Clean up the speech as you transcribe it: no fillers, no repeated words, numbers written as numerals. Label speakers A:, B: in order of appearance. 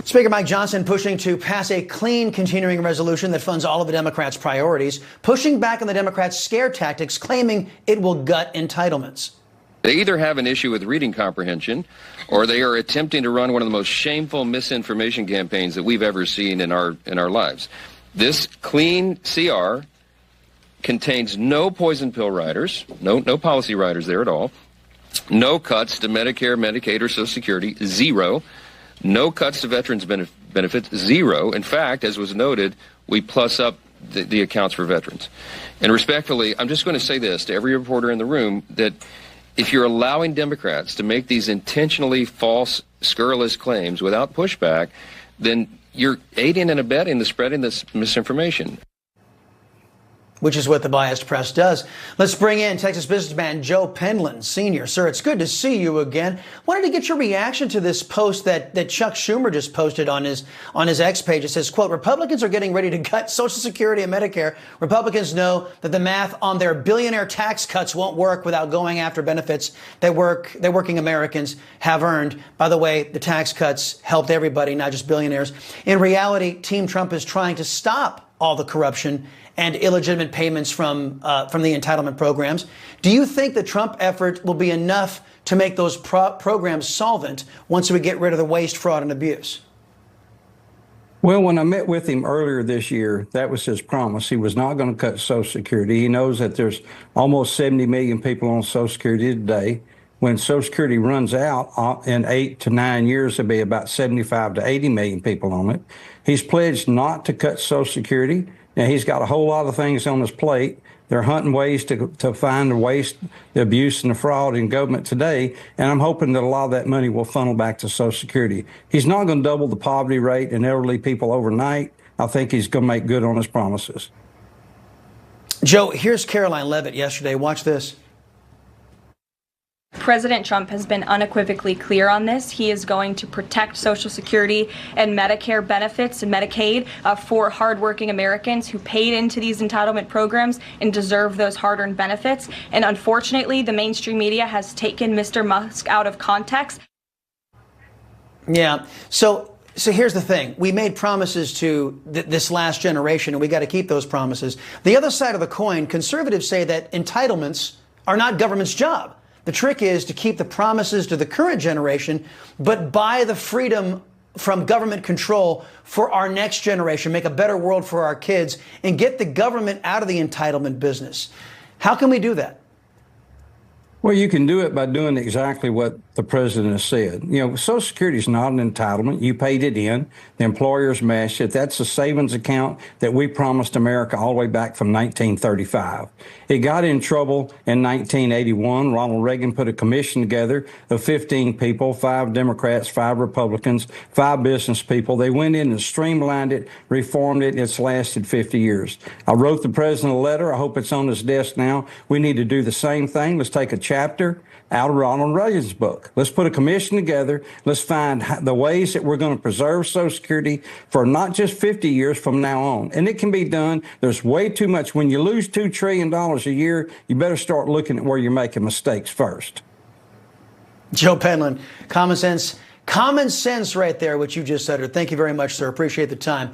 A: Speaker Mike Johnson pushing to pass a clean continuing resolution that funds all of the Democrats' priorities, pushing back on the Democrats' scare tactics, claiming it will gut entitlements.
B: They either have an issue with reading comprehension, or they are attempting to run one of the most shameful misinformation campaigns that we've ever seen in our lives. This clean CR contains no poison pill riders, no policy riders there at all, no cuts to Medicare, Medicaid, or Social Security, zero. No cuts to veterans benefits, zero. In fact, as was noted, we plus up the accounts for veterans. And respectfully, I'm just going to say this to every reporter in the room, that if you're allowing Democrats to make these intentionally false, scurrilous claims without pushback, then you're aiding and abetting the spreading this misinformation.
A: Which is what the biased press does. Let's bring in Texas businessman Joe Penland, Sr. Sir, it's good to see you again. Wanted to get your reaction to this post that Chuck Schumer just posted on his X page. It says, quote, Republicans are getting ready to cut Social Security and Medicare. Republicans know that the math on their billionaire tax cuts won't work without going after benefits that working Americans have earned. By the way, the tax cuts helped everybody, not just billionaires. In reality, Team Trump is trying to stop all the corruption and illegitimate payments from the entitlement programs. Do you think the Trump effort will be enough to make those programs solvent once we get rid of the waste, fraud, and abuse?
C: Well, when I met with him earlier this year, that was his promise. He was not going to cut Social Security. He knows that there's almost 70 million people on Social Security today. When Social Security runs out in 8 to 9 years, there'll be about 75 to 80 million people on it. He's pledged not to cut Social Security. Now, he's got a whole lot of things on his plate. They're hunting ways to find the waste, the abuse, and the fraud in government today, and I'm hoping that a lot of that money will funnel back to Social Security. He's not going to double the poverty rate in elderly people overnight. I think he's going to make good on his promises.
A: Joe, here's Caroline Leavitt yesterday. Watch this.
D: President Trump has been unequivocally clear on this. He is going to protect Social Security and Medicare benefits and Medicaid for hardworking Americans who paid into these entitlement programs and deserve those hard-earned benefits. And unfortunately, the mainstream media has taken Mr. Musk out of context.
A: Yeah. So here's the thing. We made promises to this last generation, and we got to keep those promises. The other side of the coin, conservatives say that entitlements are not government's job. The trick is to keep the promises to the current generation, but buy the freedom from government control for our next generation, make a better world for our kids, and get the government out of the entitlement business. How can we do that?
C: Well, you can do it by doing exactly what the president has said. You know, Social Security is not an entitlement. You paid it in. The employers matched it. That's a savings account that we promised America all the way back from 1935. It got in trouble in 1981. Ronald Reagan put a commission together of 15 people, 5 Democrats, 5 Republicans, 5 business people. They went in and streamlined it, reformed it, and it's lasted 50 years. I wrote the president a letter. I hope it's on his desk now. We need to do the same thing. Let's take a chapter out of Ronald Reagan's book. Let's put a commission together. Let's find the ways that we're going to preserve Social Security for not just 50 years from now on. And it can be done. There's way too much. When you lose $2 trillion a year, you better start looking at where you're making mistakes first.
A: Joe Penland, common sense right there, what you just uttered. Thank you very much, sir. Appreciate the time.